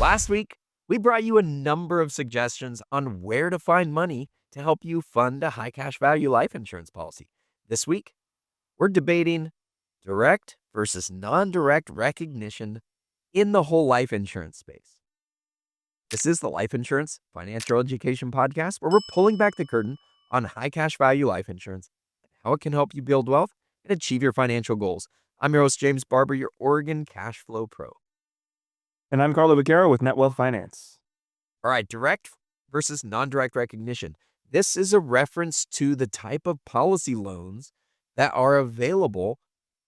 Last week, we brought you a number of suggestions on where to find money to help you fund a high cash value life insurance policy. This week, we're debating direct versus non-direct recognition in the whole life insurance space. This is the Life Insurance Financial Education Podcast, where we're pulling back the curtain on high cash value life insurance and how it can help you build wealth and achieve your financial goals. I'm your host, James Barber, your Oregon Cash Flow Pro. And I'm Carlo Viqueira with Net Wealth Finance. All right, direct versus non-direct recognition. This is a reference to the type of policy loans that are available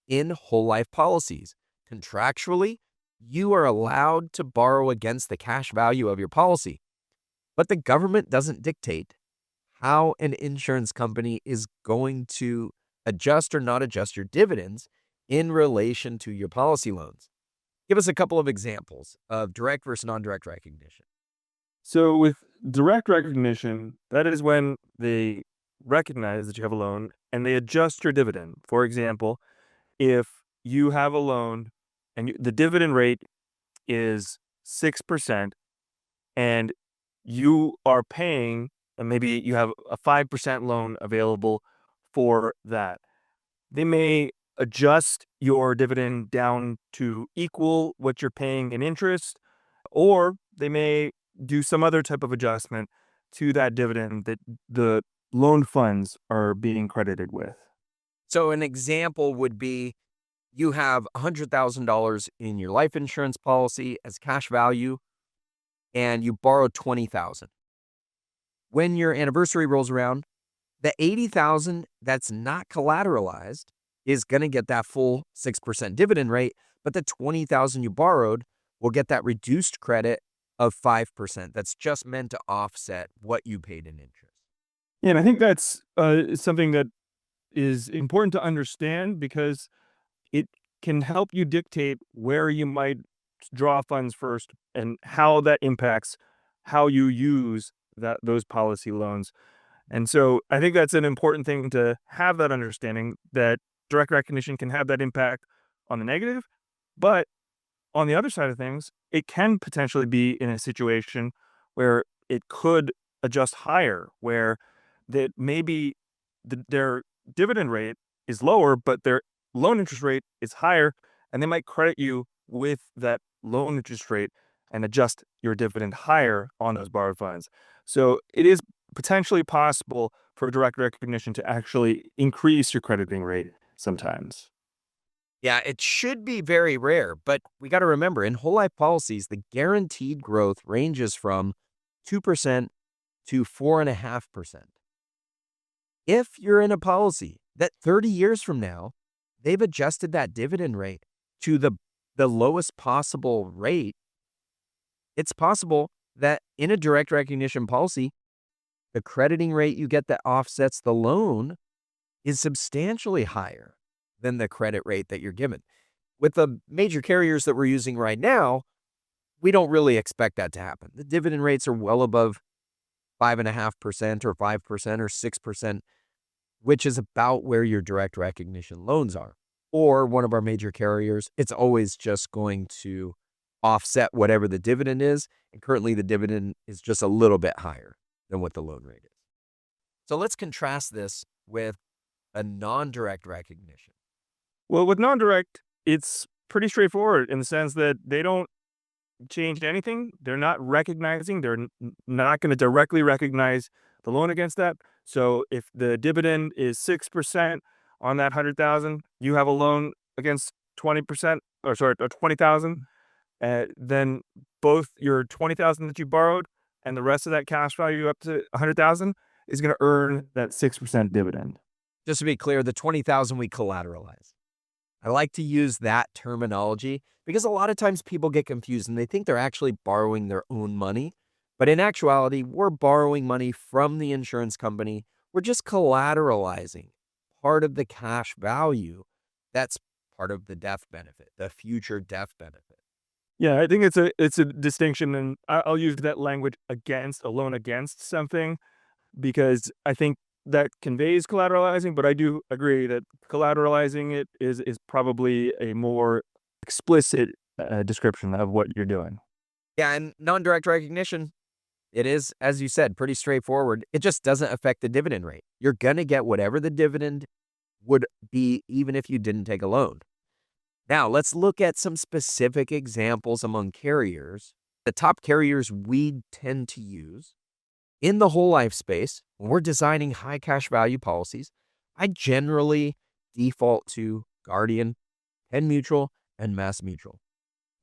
in whole life policies. Contractually, you are allowed to borrow against the cash value of your policy, but the government doesn't dictate how an insurance company is going to adjust or not adjust your dividends in relation to your policy loans. Give us a couple of examples of direct versus non-direct recognition. So with direct recognition, that is when they recognize that you have a loan and they adjust your dividend. For example, if you have a loan and the dividend rate is 6% and you are paying, and maybe you have a 5% loan available for that, they may adjust your dividend down to equal what you're paying in interest, or they may do some other type of adjustment to that dividend that the loan funds are being credited with. So an example would be you have $100,000 in your life insurance policy as cash value, and you borrowed $20,000. When your anniversary rolls around, the $80,000 that's not collateralized is going to get that full 6% dividend rate, but the $20,000 you borrowed will get that reduced credit of 5%. That's just meant to offset what you paid in interest. Yeah, and I think that's something that is important to understand because it can help you dictate where you might draw funds first and how that impacts how you use those policy loans. And so I think that's an important thing to have, that understanding that direct recognition can have that impact on the negative, but on the other side of things, it can potentially be in a situation where it could adjust higher, where that maybe their dividend rate is lower, but their loan interest rate is higher, and they might credit you with that loan interest rate and adjust your dividend higher on those borrowed funds. So it is potentially possible for direct recognition to actually increase your crediting rate sometimes. Yeah, it should be very rare, but we got to remember in whole life policies, the guaranteed growth ranges from 2% to 4.5%. If you're in a policy that 30 years from now, they've adjusted that dividend rate to the lowest possible rate, it's possible that in a direct recognition policy, the crediting rate you get that offsets the loan is substantially higher than the credit rate that you're given. With the major carriers that we're using right now, we don't really expect that to happen. The dividend rates are well above 5.5% or 5% or 6%, which is about where your direct recognition loans are. Or one of our major carriers, it's always just going to offset whatever the dividend is. And currently the dividend is just a little bit higher than what the loan rate is. So let's contrast this with a non-direct recognition. Well, with non-direct, it's pretty straightforward in the sense that they don't change anything. They're not recognizing, they're not going to directly recognize the loan against that. So if the dividend is 6% on that 100,000, you have a loan against 20%, or 20,000, then both your 20,000 that you borrowed and the rest of that cash value up to 100,000 is going to earn that 6% dividend. Just to be clear, the 20,000 we collateralize. I like to use that terminology because a lot of times people get confused and they think they're actually borrowing their own money. But in actuality, we're borrowing money from the insurance company. We're just collateralizing part of the cash value. That's part of the death benefit, the future death benefit. Yeah, I think it's a distinction, and I'll use that language against a loan against something because I think that conveys collateralizing, but I do agree that collateralizing it is probably a more explicit description of what you're doing. Yeah, and non-direct recognition, it is, as you said, pretty straightforward. It just doesn't affect the dividend rate. You're going to get whatever the dividend would be even if you didn't take a loan. Now, let's look at some specific examples among carriers. The top carriers we tend to use in the whole life space when we're designing high cash value policies, I generally default to Guardian, Penn Mutual, and Mass Mutual.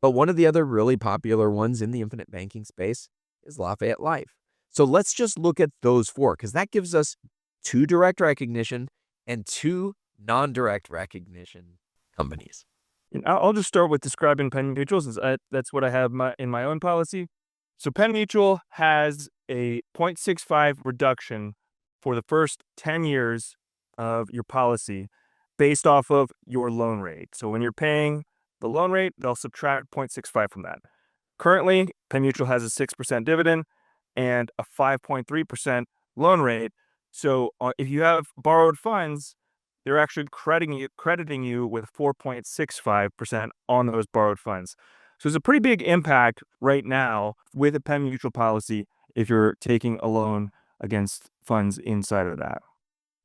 But one of the other really popular ones in the infinite banking space is Lafayette Life. So let's just look at those four because that gives us two direct recognition and two non-direct recognition companies. And I'll just start with describing Penn Mutual since that's what I have in my own policy. So Penn Mutual has a 0.65 reduction for the first 10 years of your policy based off of your loan rate. So when you're paying the loan rate, they'll subtract 0.65 from that. Currently, Penn Mutual has a 6% dividend and a 5.3% loan rate. So if you have borrowed funds, they're actually crediting you with 4.65% on those borrowed funds. So it's a pretty big impact right now with a Penn Mutual policy if you're taking a loan against funds inside of that.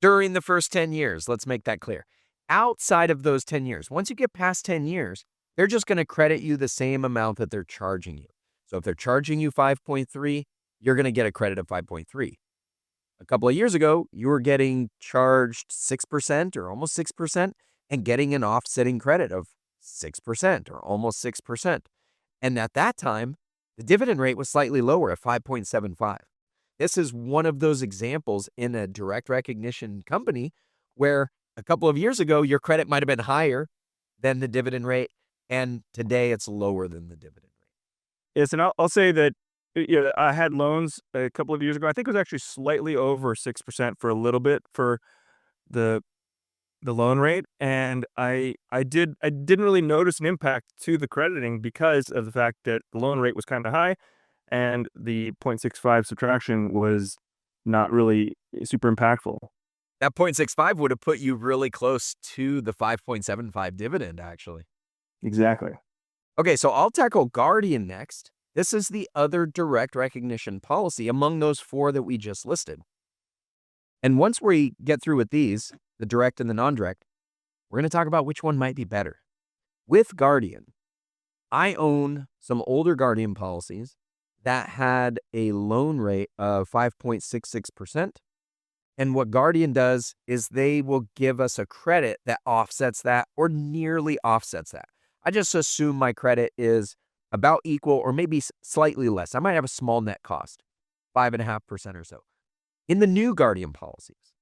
During the first 10 years, let's make that clear. Outside of those 10 years, once you get past 10 years, they're just going to credit you the same amount that they're charging you. So if they're charging you 5.3, you're going to get a credit of 5.3. A couple of years ago, you were getting charged 6% or almost 6% and getting an offsetting credit of 6% or almost 6%. And at that time, the dividend rate was slightly lower at 5.75. This is one of those examples in a direct recognition company where a couple of years ago, your credit might have been higher than the dividend rate, and today it's lower than the dividend rate. Yes, and I'll say that I had loans a couple of years ago. I think it was actually slightly over 6% for a little bit for the loan rate, and I didn't really notice an impact to the crediting because of the fact that the loan rate was kind of high, and the 0.65 subtraction was not really super impactful. That 0.65 would have put you really close to the 5.75 dividend, actually. Exactly. Okay, so I'll tackle Guardian next. This is the other direct recognition policy among those four that we just listed. And once we get through with these, the direct and the non-direct, we're going to talk about which one might be better. With Guardian, I own some older Guardian policies that had a loan rate of 5.66%. And what Guardian does is they will give us a credit that offsets that or nearly offsets that. I just assume my credit is about equal or maybe slightly less. I might have a small net cost, 5.5% or so. In the new Guardian policies,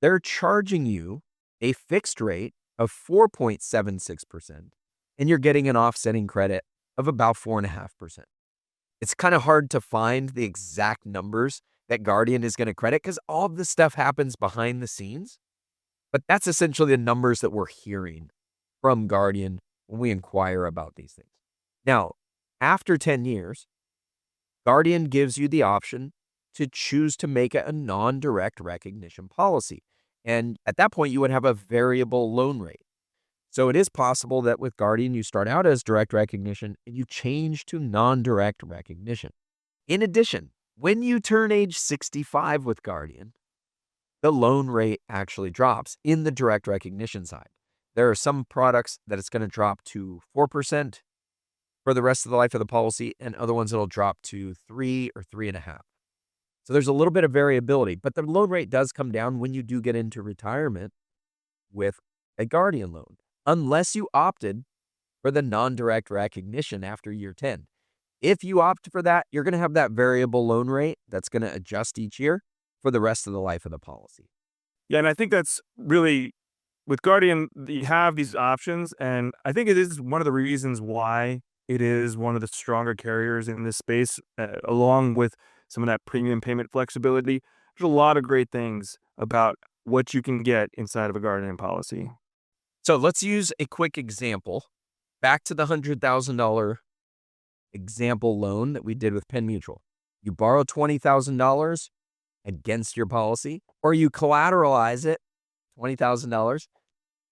they're charging you a fixed rate of 4.76%, and you're getting an offsetting credit of about 4.5%. It's kind of hard to find the exact numbers that Guardian is going to credit because all of this stuff happens behind the scenes. But that's essentially the numbers that we're hearing from Guardian when we inquire about these things. Now, after 10 years, Guardian gives you the option to choose to make it a non-direct recognition policy. And at that point, you would have a variable loan rate. So it is possible that with Guardian, you start out as direct recognition and you change to non-direct recognition. In addition, when you turn age 65 with Guardian, the loan rate actually drops in the direct recognition side. There are some products that it's going to drop to 4% for the rest of the life of the policy, and other ones it'll drop to 3 or 3.5. So there's a little bit of variability, but the loan rate does come down when you do get into retirement with a Guardian loan, unless you opted for the non-direct recognition after year 10. If you opt for that, you're going to have that variable loan rate that's going to adjust each year for the rest of the life of the policy. Yeah, and I think that's really with Guardian, you have these options, and I think it is one of the reasons why it is one of the stronger carriers in this space, along with some of that premium payment flexibility. There's a lot of great things about what you can get inside of a Guardian policy. So let's use a quick example. Back to the $100,000 example loan that we did with Penn Mutual. You borrow $20,000 against your policy, or you collateralize it, $20,000.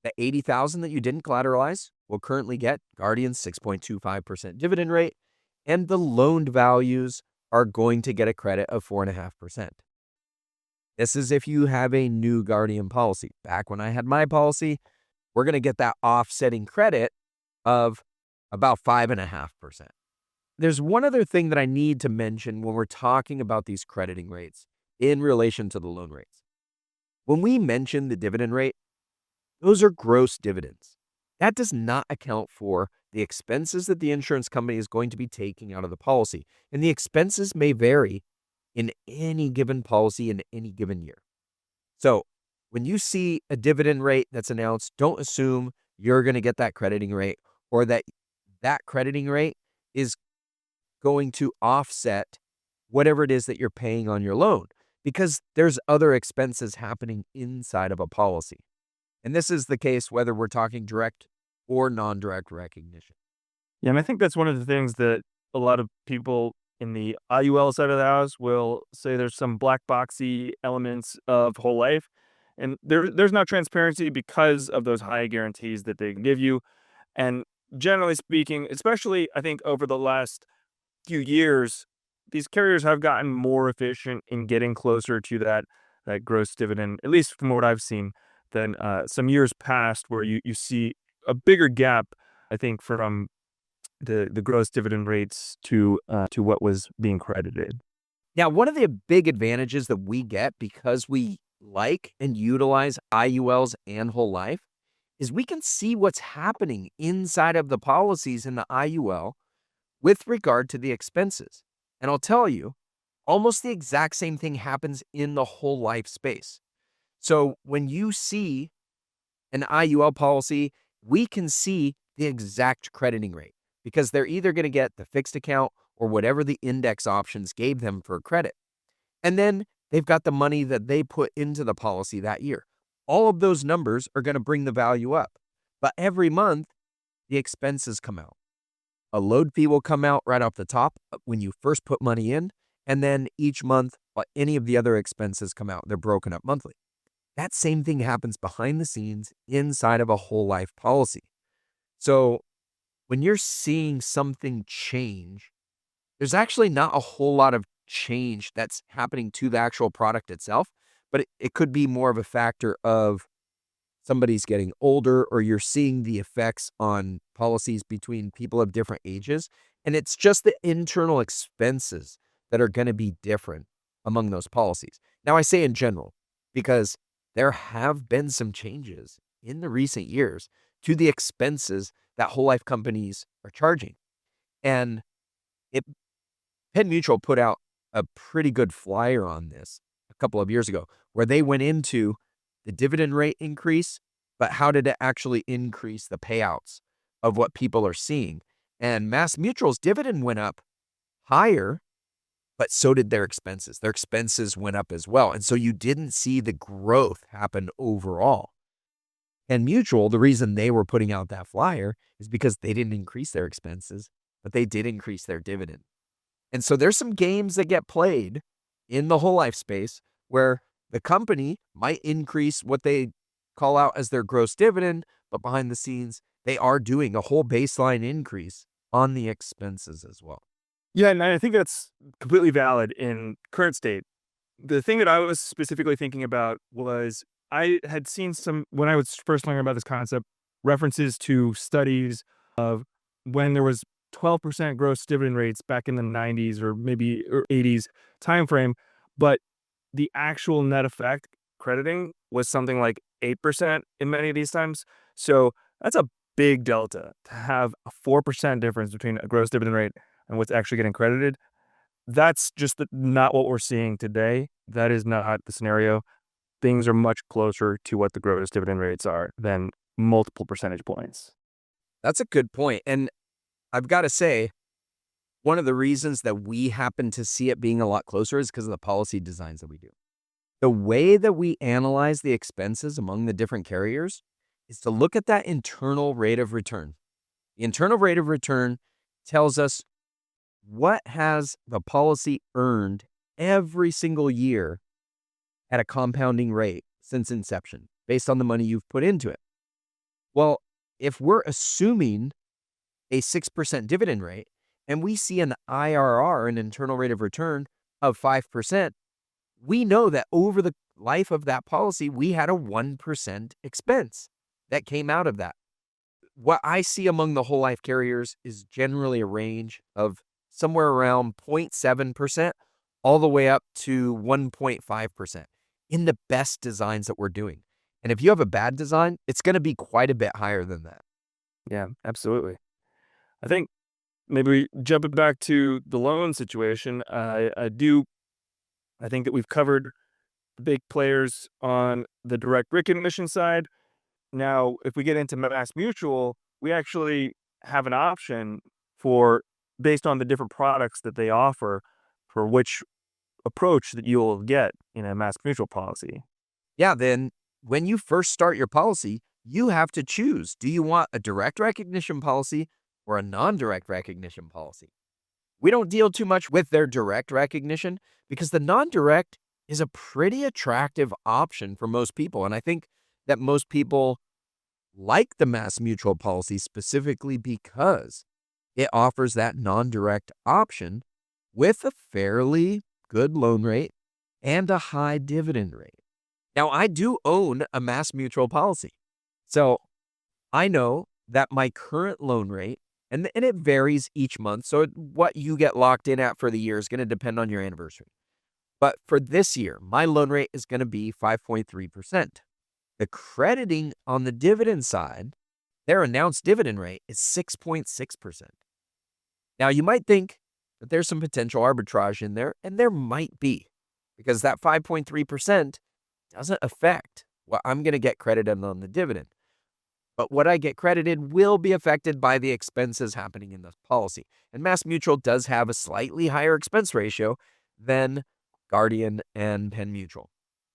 The $80,000 that you didn't collateralize will currently get Guardian's 6.25% dividend rate, and the loaned values are going to get a credit of 4.5%. This is if you have a new Guardian policy. Back when I had my policy, we're going to get that offsetting credit of about 5.5%. There's one other thing that I need to mention when we're talking about these crediting rates in relation to the loan rates. When we mention the dividend rate, those are gross dividends. That does not account for the expenses that the insurance company is going to be taking out of the policy. And the expenses may vary in any given policy in any given year. So when you see a dividend rate that's announced, don't assume you're going to get that crediting rate or that crediting rate is going to offset whatever it is that you're paying on your loan, because there's other expenses happening inside of a policy. And this is the case whether we're talking direct or non-direct recognition. Yeah, and I think that's one of the things that a lot of people in the IUL side of the house will say there's some black boxy elements of whole life, and there's not transparency because of those high guarantees that they can give you. And generally speaking, especially I think over the last few years, these carriers have gotten more efficient in getting closer to that gross dividend, at least from what I've seen, than some years past, where you see a bigger gap, I think, from the gross dividend rates to what was being credited. Now, one of the big advantages that we get because we like and utilize IULs and whole life is we can see what's happening inside of the policies in the IUL with regard to the expenses. And I'll tell you, almost the exact same thing happens in the whole life space. So when you see an IUL policy, we can see the exact crediting rate because they're either going to get the fixed account or whatever the index options gave them for credit. And then they've got the money that they put into the policy that year. All of those numbers are going to bring the value up. But every month, the expenses come out. A load fee will come out right off the top when you first put money in. And then each month, any of the other expenses come out. They're broken up monthly. That same thing happens behind the scenes inside of a whole life policy. So when you're seeing something change, there's actually not a whole lot of change that's happening to the actual product itself, but it could be more of a factor of somebody's getting older or you're seeing the effects on policies between people of different ages. And it's just the internal expenses that are going to be different among those policies. Now, I say in general, because there have been some changes in the recent years to the expenses that whole life companies are charging. And it Penn Mutual put out a pretty good flyer on this a couple of years ago where they went into the dividend rate increase, but how did it actually increase the payouts of what people are seeing? And Mass Mutual's dividend went up higher, but so did their expenses. Their expenses went up as well. And so you didn't see the growth happen overall. And Mutual, the reason they were putting out that flyer is because they didn't increase their expenses, but they did increase their dividend. And so there's some games that get played in the whole life space where the company might increase what they call out as their gross dividend, but behind the scenes, they are doing a whole baseline increase on the expenses as well. Yeah, and I think that's completely valid in current state. The thing that I was specifically thinking about was I had seen some, when I was first learning about this concept, references to studies of when there was 12% gross dividend rates back in the 90s or maybe 80s timeframe, but the actual net effect crediting was something like 8% in many of these times. So that's a big delta to have a 4% difference between a gross dividend rate and what's actually getting credited. That's just not what we're seeing today. That is not the scenario. Things are much closer to what the gross dividend rates are than multiple percentage points. That's a good point. And I've got to say, one of the reasons that we happen to see it being a lot closer is because of the policy designs that we do. The way that we analyze the expenses among the different carriers is to look at that internal rate of return. The internal rate of return tells us what has the policy earned every single year at a compounding rate since inception based on the money you've put into it. Well, if we're assuming a 6% dividend rate and we see an IRR, an internal rate of return, of 5%, we know that over the life of that policy, we had a 1% expense that came out of that. What I see among the whole life carriers is generally a range of somewhere around 0.7% all the way up to 1.5% in the best designs that we're doing. And if you have a bad design, it's going to be quite a bit higher than that. Yeah, absolutely. I think maybe jumping back to the loan situation, I think that we've covered the big players on the direct recognition side. Now, if we get into Mass Mutual, we actually have an option for based on the different products that they offer for which approach that you'll get in a Mass Mutual policy. Yeah, then when you first start your policy, you have to choose. Do you want a direct recognition policy or a non-direct recognition policy? We don't deal too much with their direct recognition because the non-direct is a pretty attractive option for most people. And I think that most people like the Mass Mutual policy specifically because it offers that non-direct option with a fairly good loan rate and a high dividend rate. Now, I do own a Mass Mutual policy. So I know that my current loan rate, and it varies each month. So what you get locked in at for the year is going to depend on your anniversary. But for this year, my loan rate is going to be 5.3%. The crediting on the dividend side, their announced dividend rate is 6.6%. Now, you might think that there's some potential arbitrage in there, and there might be, because that 5.3% doesn't affect what I'm going to get credited on the dividend. But what I get credited will be affected by the expenses happening in the policy. And Mass Mutual does have a slightly higher expense ratio than Guardian and Penn Mutual.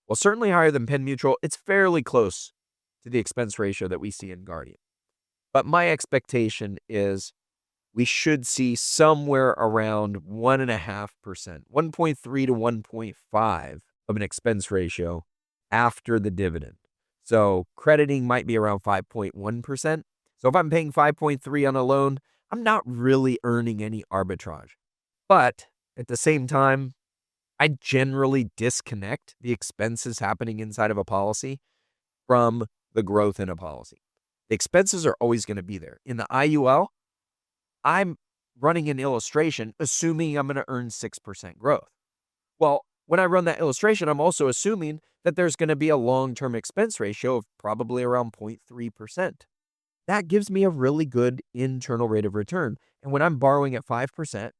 Well, certainly higher than Penn Mutual. It's fairly close to the expense ratio that we see in Guardian. But my expectation is we should see somewhere around 1.5%, 1.3 to 1.5 of an expense ratio after the dividend. So crediting might be around 5.1%. So if I'm paying 5.3 on a loan, I'm not really earning any arbitrage. But at the same time, I generally disconnect the expenses happening inside of a policy from the growth in a policy. The expenses are always going to be there. In the IUL, I'm running an illustration assuming I'm going to earn 6% growth. Well, when I run that illustration, I'm also assuming that there's going to be a long-term expense ratio of probably around 0.3%. That gives me a really good internal rate of return. And when I'm borrowing at 5%,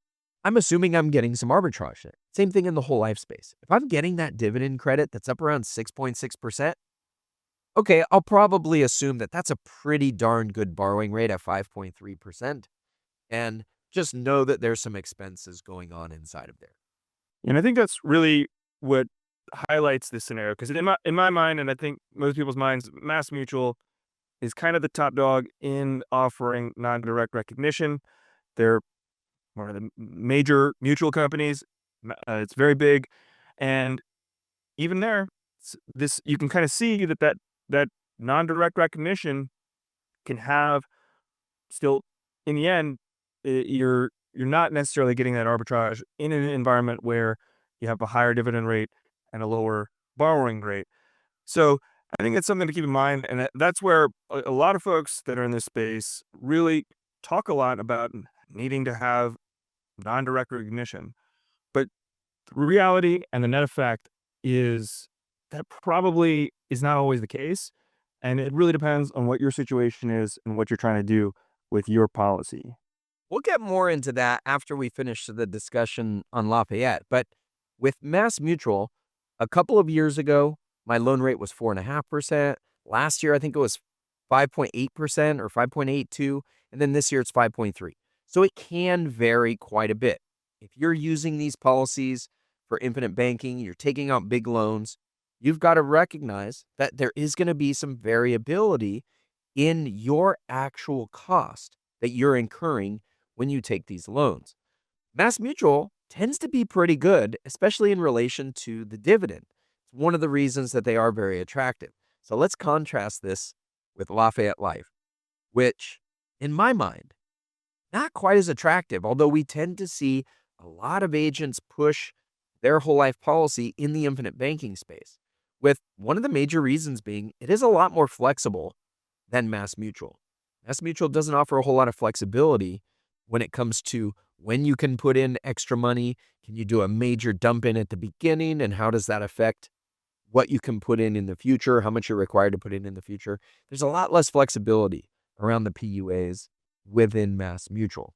I'm assuming I'm getting some arbitrage there. Same thing in the whole life space. If I'm getting that dividend credit that's up around 6.6%, okay, I'll probably assume that that's a pretty darn good borrowing rate at 5.3%. And just know that there's some expenses going on inside of there. And I think that's really what highlights this scenario because in my mind, and I think most people's minds, Mass Mutual is kind of the top dog in offering non-direct recognition. They're one of the major mutual companies. It's very big, and even there, this you can kind of see that non-direct recognition can have still in the end, you're not necessarily getting that arbitrage in an environment where you have a higher dividend rate and a lower borrowing rate. So I think it's something to keep in mind, and that's where a lot of folks that are in this space really talk a lot about needing to have non-direct recognition. But the reality and the net effect is that probably is not always the case, and it really depends on what your situation is and what you're trying to do with your policy. We'll get more into that after we finish the discussion on Lafayette. But with Mass Mutual, a couple of years ago, my loan rate was 4.5%. Last year, I think it was 5.8% or 5.82. And then this year, it's 5.3. So it can vary quite a bit. If you're using these policies for infinite banking, you're taking out big loans, you've got to recognize that there is going to be some variability in your actual cost that you're incurring when you take these loans. Mass Mutual tends to be pretty good, especially in relation to the dividend. It's one of the reasons that they are very attractive. So let's contrast this with Lafayette Life, which, in my mind, not quite as attractive, although we tend to see a lot of agents push their whole life policy in the infinite banking space, with one of the major reasons being it is a lot more flexible than Mass Mutual. Mass Mutual doesn't offer a whole lot of flexibility when it comes to when you can put in extra money. Can you do a major dump in at the beginning? And how does that affect what you can put in the future, how much you're required to put in the future? There's a lot less flexibility around the PUAs within Mass Mutual.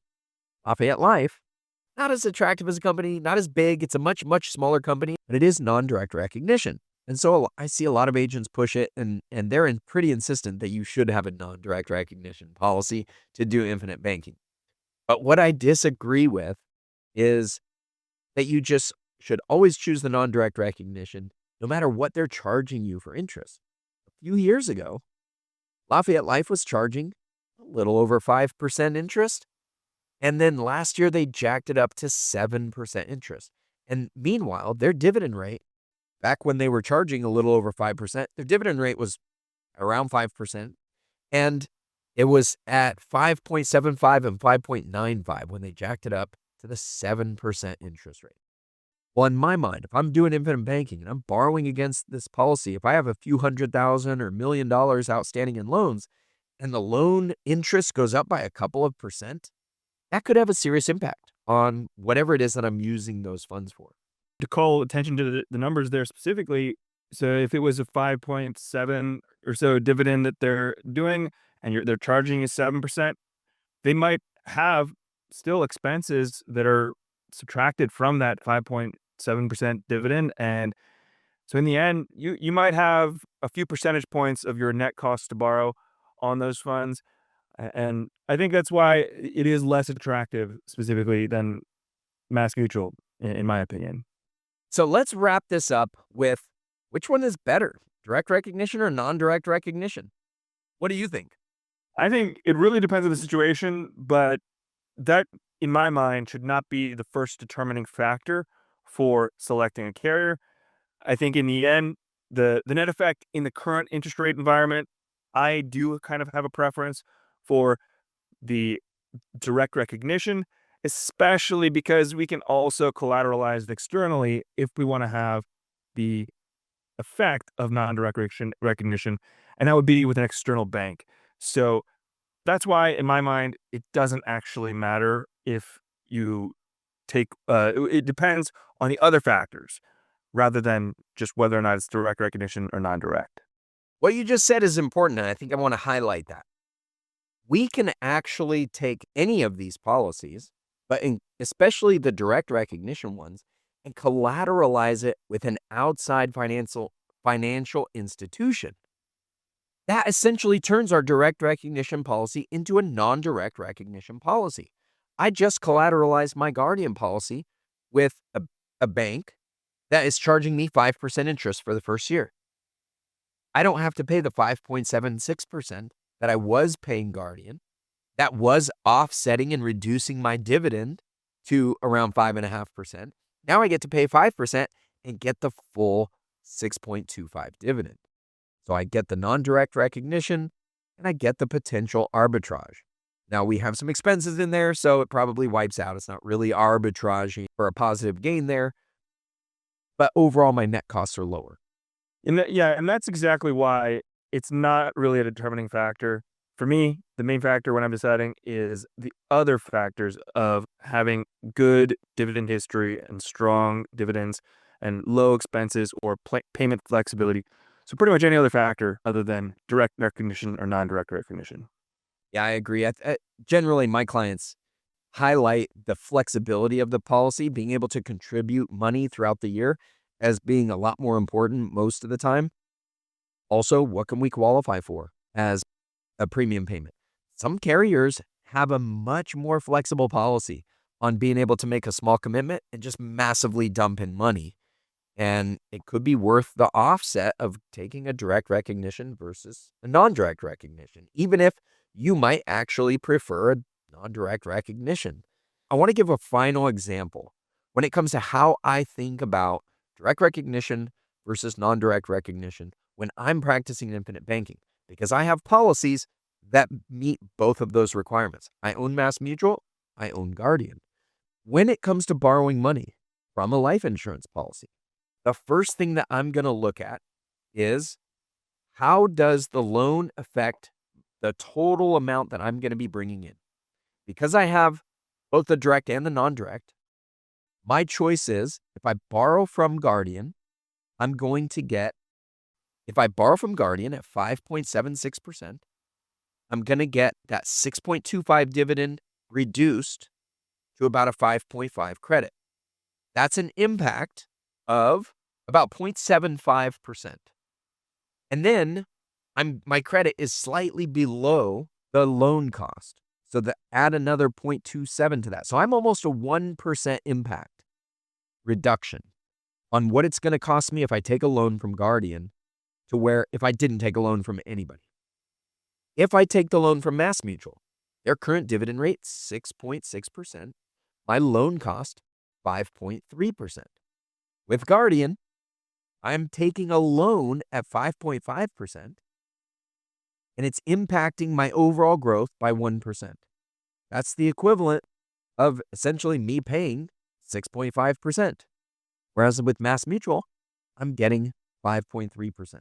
Lafayette Life, not as attractive as a company, not as big. It's a much, much smaller company, but it is non-direct recognition. And so I see a lot of agents push it, and they're pretty insistent that you should have a non-direct recognition policy to do infinite banking. But what I disagree with is that you just should always choose the non-direct recognition, no matter what they're charging you for interest. A few years ago, Lafayette Life was charging a little over 5% interest. And then last year, they jacked it up to 7% interest. And meanwhile, their dividend rate, back when they were charging a little over 5%, their dividend rate was around 5%. And it was at 5.75 and 5.95 when they jacked it up to the 7% interest rate. Well, in my mind, if I'm doing infinite banking and I'm borrowing against this policy, if I have a few $100,000 or $1 million outstanding in loans and the loan interest goes up by a couple of percent, that could have a serious impact on whatever it is that I'm using those funds for. To call attention to the numbers there specifically, so if it was a 5.7 or so dividend that they're doing and they're charging you 7%, they might have still expenses that are subtracted from that 5.7% dividend. And so in the end, you might have a few percentage points of your net cost to borrow on those funds. And I think that's why it is less attractive specifically than Mass Mutual, in my opinion. So let's wrap this up with which one is better, direct recognition or non-direct recognition? What do you think? I think it really depends on the situation, but that, in my mind, should not be the first determining factor for selecting a carrier. I think in the end, the net effect in the current interest rate environment, I do kind of have a preference for the direct recognition, especially because we can also collateralize it externally if we want to have the effect of non-direct recognition, and that would be with an external bank. So that's why, in my mind, it doesn't actually matter if you take, it depends on the other factors rather than just whether or not it's direct recognition or non-direct. What you just said is important, and I think I want to highlight that. We can actually take any of these policies, but especially the direct recognition ones, and collateralize it with an outside financial institution. That essentially turns our direct recognition policy into a non-direct recognition policy. I just collateralized my Guardian policy with a bank that is charging me 5% interest for the first year. I don't have to pay the 5.76% that I was paying Guardian. That was offsetting and reducing my dividend to around 5.5%. Now I get to pay 5% and get the full 6.25 dividend. So I get the non-direct recognition and I get the potential arbitrage. Now we have some expenses in there, so it probably wipes out. It's not really arbitraging for a positive gain there, but overall my net costs are lower. And that's exactly why it's not really a determining factor. For me, the main factor when I'm deciding is the other factors of having good dividend history and strong dividends and low expenses or payment flexibility. So pretty much any other factor other than direct recognition or non-direct recognition. Yeah, I agree. Generally, my clients highlight the flexibility of the policy, being able to contribute money throughout the year as being a lot more important most of the time. Also, what can we qualify for as a premium payment? Some carriers have a much more flexible policy on being able to make a small commitment and just massively dump in money. And it could be worth the offset of taking a direct recognition versus a non-direct recognition, even if you might actually prefer a non-direct recognition. I want to give a final example when it comes to how I think about direct recognition versus non-direct recognition when I'm practicing infinite banking, because I have policies that meet both of those requirements. I own Mass Mutual I own Guardian. When it comes to borrowing money from a life insurance policy, the first thing that I'm going to look at is how does the loan affect the total amount that I'm going to be bringing in? Because I have both the direct and the non-direct, my choice is if I borrow from Guardian, I'm going to get, if I borrow from Guardian at 5.76%, I'm going to get that 6.25 dividend reduced to about a 5.5 credit. That's an impact of about 0.75%. And then my credit is slightly below the loan cost. So add another 0.27 to that. So I'm almost a 1% impact reduction on what it's going to cost me if I take a loan from Guardian to where if I didn't take a loan from anybody. If I take the loan from MassMutual, their current dividend rate, 6.6%. My loan cost, 5.3%. With Guardian, I'm taking a loan at 5.5%, and it's impacting my overall growth by 1%. That's the equivalent of essentially me paying 6.5%. Whereas with MassMutual, I'm getting 5.3%.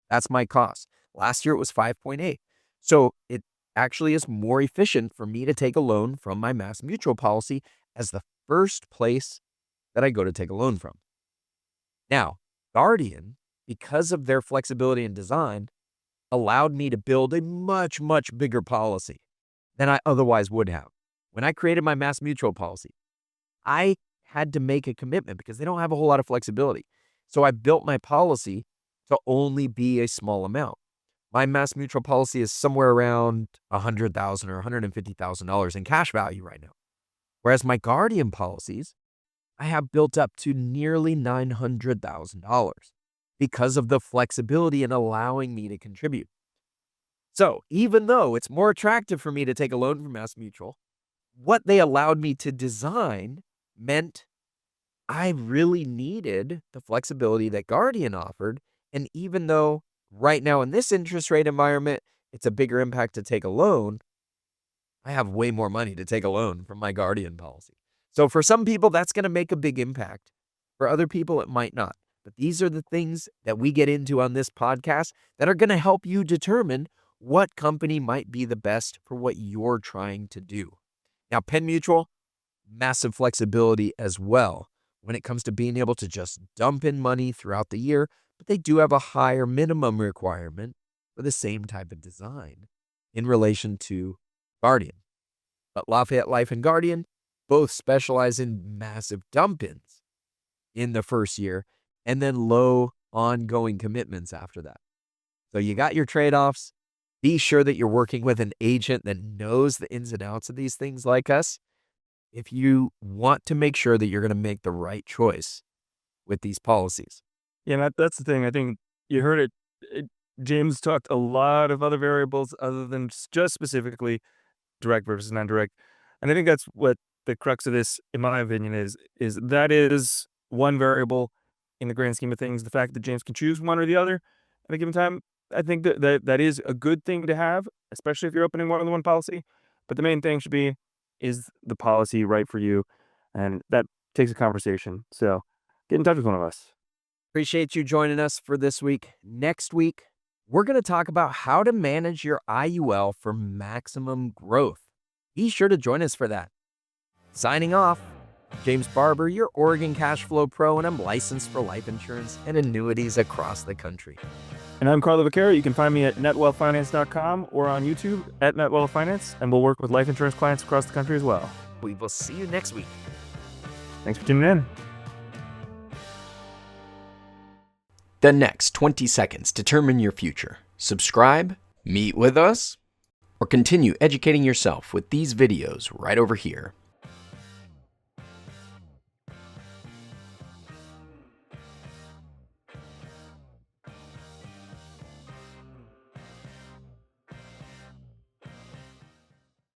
That's my cost. Last year it was 5.8. So it actually is more efficient for me to take a loan from my MassMutual policy as the first place that I go to take a loan from. Now, Guardian, because of their flexibility and design, allowed me to build a much, much bigger policy than I otherwise would have. When I created my MassMutual policy, I had to make a commitment because they don't have a whole lot of flexibility. So I built my policy to only be a small amount. My MassMutual policy is somewhere around $100,000 or $150,000 in cash value right now. Whereas my Guardian policies, I have built up to nearly $900,000 because of the flexibility in allowing me to contribute. So even though it's more attractive for me to take a loan from MassMutual, what they allowed me to design meant I really needed the flexibility that Guardian offered. And even though right now in this interest rate environment, it's a bigger impact to take a loan, I have way more money to take a loan from my Guardian policy. So for some people, that's going to make a big impact. For other people, it might not. But these are the things that we get into on this podcast that are going to help you determine what company might be the best for what you're trying to do. Now, Penn Mutual, massive flexibility as well when it comes to being able to just dump in money throughout the year, but they do have a higher minimum requirement for the same type of design in relation to Guardian. But Lafayette Life and Guardian both specialize in massive dump-ins in the first year and then low ongoing commitments after that. So you got your trade-offs. Be sure that you're working with an agent that knows the ins and outs of these things like us if you want to make sure that you're going to make the right choice with these policies. Yeah, that's the thing. I think you heard it. James talked a lot of other variables other than just specifically direct versus non-direct. And I think that's what the crux of this, in my opinion, is that is one variable in the grand scheme of things. The fact that James can choose one or the other at a given time, I think that is a good thing to have, especially if you're opening more than one policy. But the main thing should be, is the policy right for you? And that takes a conversation. So get in touch with one of us. Appreciate you joining us for this week. Next week, we're going to talk about how to manage your IUL for maximum growth. Be sure to join us for that. Signing off, James Barber, your Oregon Cash Flow Pro, and I'm licensed for life insurance and annuities across the country. And I'm Carlo Viqueira. You can find me at netwealthfinance.com or on YouTube at netwealthfinance, and we'll work with life insurance clients across the country as well. We will see you next week. Thanks for tuning in. The next 20 seconds determine your future. Subscribe, meet with us, or continue educating yourself with these videos right over here.